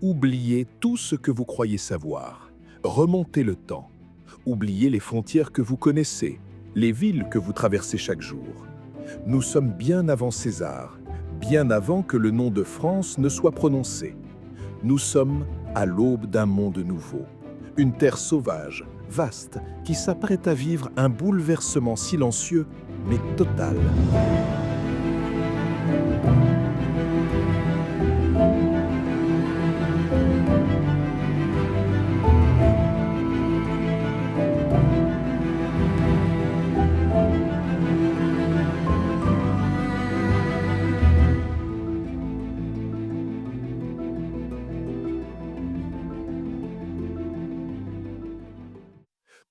Oubliez tout ce que vous croyez savoir. Remontez le temps. Oubliez les frontières que vous connaissez, les villes que vous traversez chaque jour. Nous sommes bien avant César, bien avant que le nom de France ne soit prononcé. Nous sommes à l'aube d'un monde nouveau, une terre sauvage, vaste, qui s'apprête à vivre un bouleversement silencieux, mais total.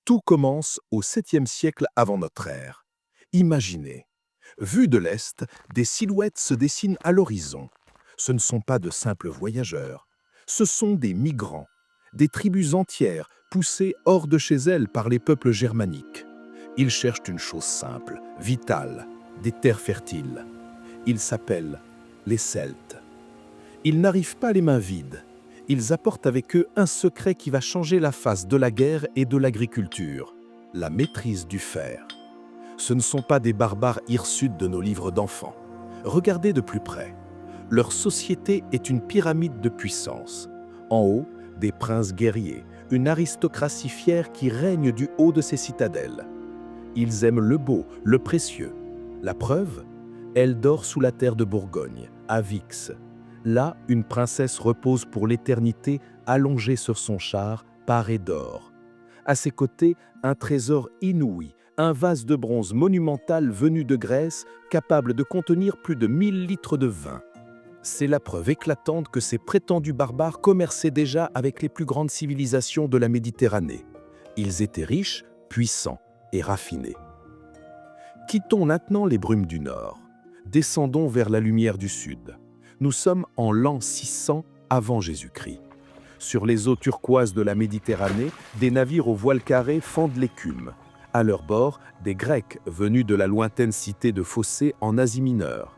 Tout commence au 7e siècle avant notre ère. Imaginez, vu de l'Est, des silhouettes se dessinent à l'horizon. Ce ne sont pas de simples voyageurs, ce sont des migrants, des tribus entières poussées hors de chez elles par les peuples germaniques. Ils cherchent une chose simple, vitale, des terres fertiles. Ils s'appellent les Celtes. Ils n'arrivent pas les mains vides. Ils apportent avec eux un secret qui va changer la face de la guerre et de l'agriculture, la maîtrise du fer. Ce ne sont pas des barbares hirsutes de nos livres d'enfants. Regardez de plus près. Leur société est une pyramide de puissance. En haut, des princes guerriers, une aristocratie fière qui règne du haut de ses citadelles. Ils aiment le beau, le précieux. La preuve ? Elle dort sous la terre de Bourgogne, à Vix. Là, une princesse repose pour l'éternité, allongée sur son char, paré d'or. À ses côtés, un trésor inouï, un vase de bronze monumental venu de Grèce, capable de contenir plus de 1000 litres de vin. C'est la preuve éclatante que ces prétendus barbares commerçaient déjà avec les plus grandes civilisations de la Méditerranée. Ils étaient riches, puissants et raffinés. Quittons maintenant les brumes du Nord. Descendons vers la lumière du Sud. Nous sommes en l'an 600 avant Jésus-Christ. Sur les eaux turquoises de la Méditerranée, des navires aux voiles carrées fendent l'écume. À leur bord, des Grecs venus de la lointaine cité de Phocée en Asie mineure.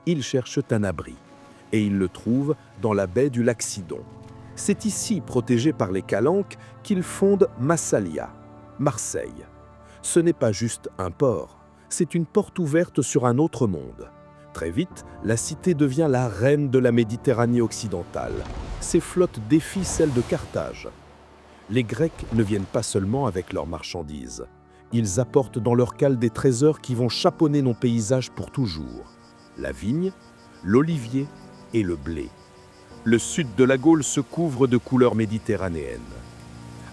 Ils cherchent un abri, et ils le trouvent dans la baie du lac Sidon. C'est ici, protégé par les Calanques, qu'ils fondent Massalia, Marseille. Ce n'est pas juste un port, c'est une porte ouverte sur un autre monde. Très vite, la cité devient la reine de la Méditerranée occidentale. Ses flottes défient celles de Carthage. Les Grecs ne viennent pas seulement avec leurs marchandises. Ils apportent dans leurs cales des trésors qui vont chapeauter nos paysages pour toujours. La vigne, l'olivier et le blé. Le sud de la Gaule se couvre de couleurs méditerranéennes.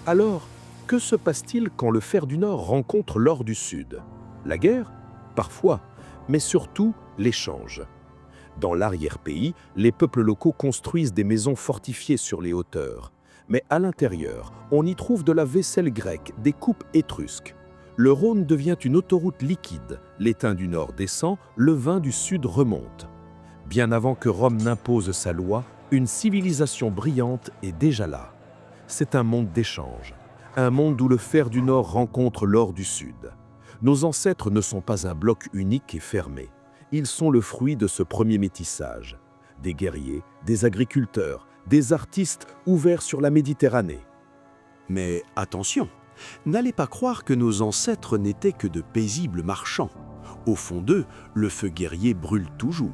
Alors, que se passe-t-il quand le fer du Nord rencontre l'or du Sud ? La guerre ? Parfois, mais surtout l'échange. Dans l'arrière-pays, les peuples locaux construisent des maisons fortifiées sur les hauteurs. Mais à l'intérieur, on y trouve de la vaisselle grecque, des coupes étrusques. Le Rhône devient une autoroute liquide, l'étain du Nord descend, le vin du Sud remonte. Bien avant que Rome n'impose sa loi, une civilisation brillante est déjà là. C'est un monde d'échange, un monde où le fer du Nord rencontre l'or du Sud. Nos ancêtres ne sont pas un bloc unique et fermé. Ils sont le fruit de ce premier métissage. Des guerriers, des agriculteurs, des artistes ouverts sur la Méditerranée. Mais attention, n'allez pas croire que nos ancêtres n'étaient que de paisibles marchands. Au fond d'eux, le feu guerrier brûle toujours.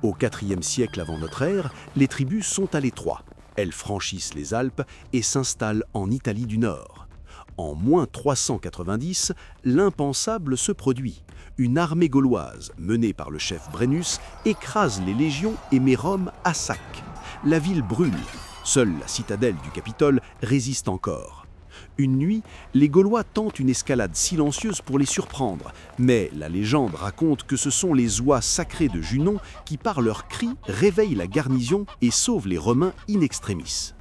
Au IVe siècle avant notre ère, les tribus sont à l'étroit. Elles franchissent les Alpes et s'installent en Italie du Nord. En moins 390, l'impensable se produit. Une armée gauloise, menée par le chef Brennus, écrase les légions et met Rome à sac. La ville brûle. Seule la citadelle du Capitole résiste encore. Une nuit, les Gaulois tentent une escalade silencieuse pour les surprendre, mais la légende raconte que ce sont les oies sacrées de Junon qui, par leurs cris, réveillent la garnison et sauvent les Romains in extremis.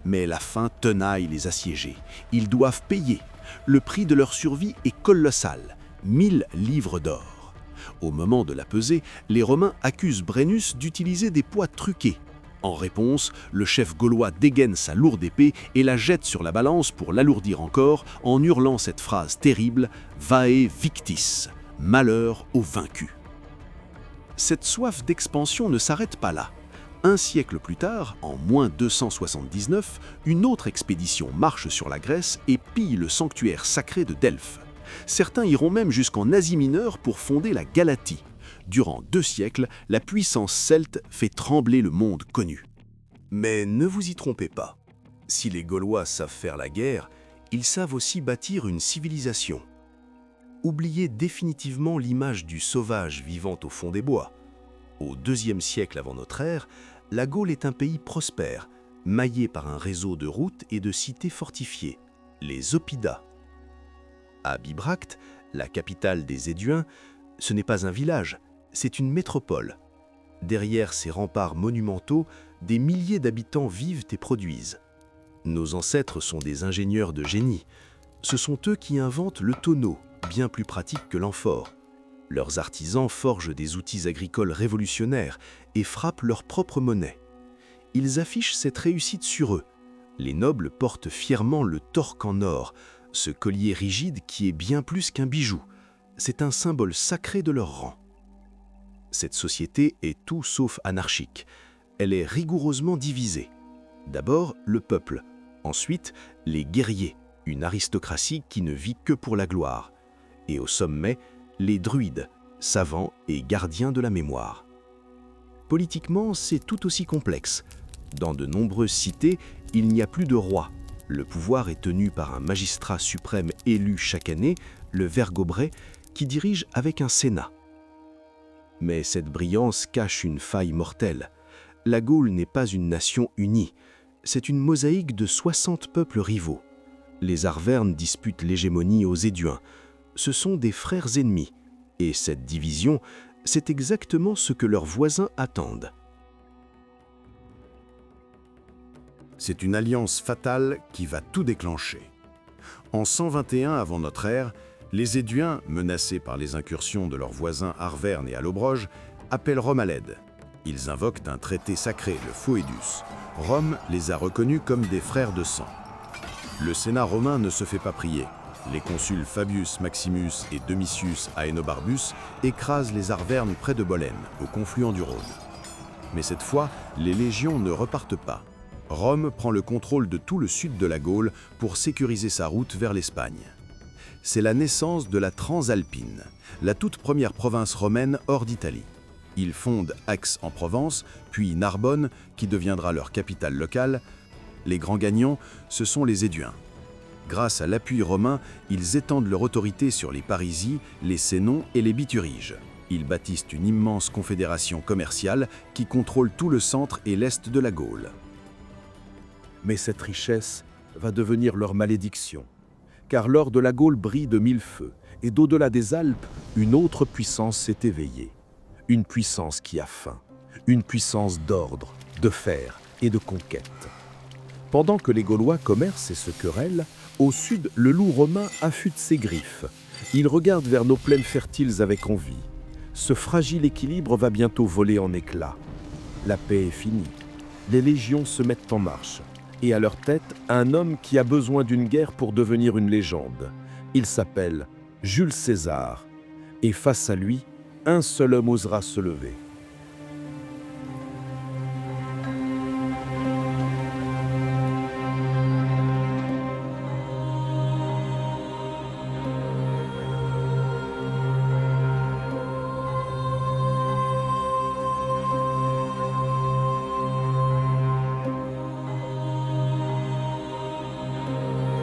Mais la faim tenaille les assiégés. Ils doivent payer. Le prix de leur survie est colossal, 1000 livres d'or. Au moment de la pesée, les Romains accusent Brennus d'utiliser des poids truqués. En réponse, le chef gaulois dégaine sa lourde épée et la jette sur la balance pour l'alourdir encore en hurlant cette phrase terrible « Vae victis », malheur aux vaincus. Cette soif d'expansion ne s'arrête pas là. Un siècle plus tard, en moins 279, une autre expédition marche sur la Grèce et pille le sanctuaire sacré de Delphes. Certains iront même jusqu'en Asie mineure pour fonder la Galatie. Durant 2 siècles, la puissance celte fait trembler le monde connu. Mais ne vous y trompez pas. Si les Gaulois savent faire la guerre, ils savent aussi bâtir une civilisation. Oubliez définitivement l'image du sauvage vivant au fond des bois. Au IIe siècle avant notre ère, la Gaule est un pays prospère, maillé par un réseau de routes et de cités fortifiées, les Oppida. À Bibracte, la capitale des Éduins, ce n'est pas un village, c'est une métropole. Derrière ces remparts monumentaux, des milliers d'habitants vivent et produisent. Nos ancêtres sont des ingénieurs de génie. Ce sont eux qui inventent le tonneau, bien plus pratique que l'amphore. Leurs artisans forgent des outils agricoles révolutionnaires et frappent leur propre monnaie. Ils affichent cette réussite sur eux. Les nobles portent fièrement le torque en or, ce collier rigide qui est bien plus qu'un bijou. C'est un symbole sacré de leur rang. Cette société est tout sauf anarchique. Elle est rigoureusement divisée. D'abord, le peuple. Ensuite, les guerriers, une aristocratie qui ne vit que pour la gloire. Et au sommet, les druides, savants et gardiens de la mémoire. Politiquement, c'est tout aussi complexe. Dans de nombreuses cités, il n'y a plus de roi. Le pouvoir est tenu par un magistrat suprême élu chaque année, le Vergobré, qui dirige avec un sénat. Mais cette brillance cache une faille mortelle. La Gaule n'est pas une nation unie. C'est une mosaïque de 60 peuples rivaux. Les Arvernes disputent l'hégémonie aux Éduins. Ce sont des frères ennemis. Et cette division, c'est exactement ce que leurs voisins attendent. C'est une alliance fatale qui va tout déclencher. En 121 avant notre ère, les Éduins, menacés par les incursions de leurs voisins Arvernes et Allobroge, appellent Rome à l'aide. Ils invoquent un traité sacré, le Foedus. Rome les a reconnus comme des frères de sang. Le Sénat romain ne se fait pas prier. Les consuls Fabius Maximus et Domitius Aenobarbus écrasent les Arvernes près de Bolène, au confluent du Rhône. Mais cette fois, les légions ne repartent pas. Rome prend le contrôle de tout le sud de la Gaule pour sécuriser sa route vers l'Espagne. C'est la naissance de la Transalpine, la toute première province romaine hors d'Italie. Ils fondent Aix en Provence, puis Narbonne, qui deviendra leur capitale locale. Les grands gagnants, ce sont les Éduins. Grâce à l'appui romain, ils étendent leur autorité sur les Parisis, les Sénons et les Bituriges. Ils bâtissent une immense confédération commerciale qui contrôle tout le centre et l'est de la Gaule. Mais cette richesse va devenir leur malédiction, car l'or de la Gaule brille de 1000 feux, et d'au-delà des Alpes, une autre puissance s'est éveillée. Une puissance qui a faim, une puissance d'ordre, de fer et de conquête. Pendant que les Gaulois commercent et se querellent, au sud, le loup romain affûte ses griffes. Il regarde vers nos plaines fertiles avec envie. Ce fragile équilibre va bientôt voler en éclats. La paix est finie. Les légions se mettent en marche. Et à leur tête, un homme qui a besoin d'une guerre pour devenir une légende. Il s'appelle Jules César. Et face à lui, un seul homme osera se lever.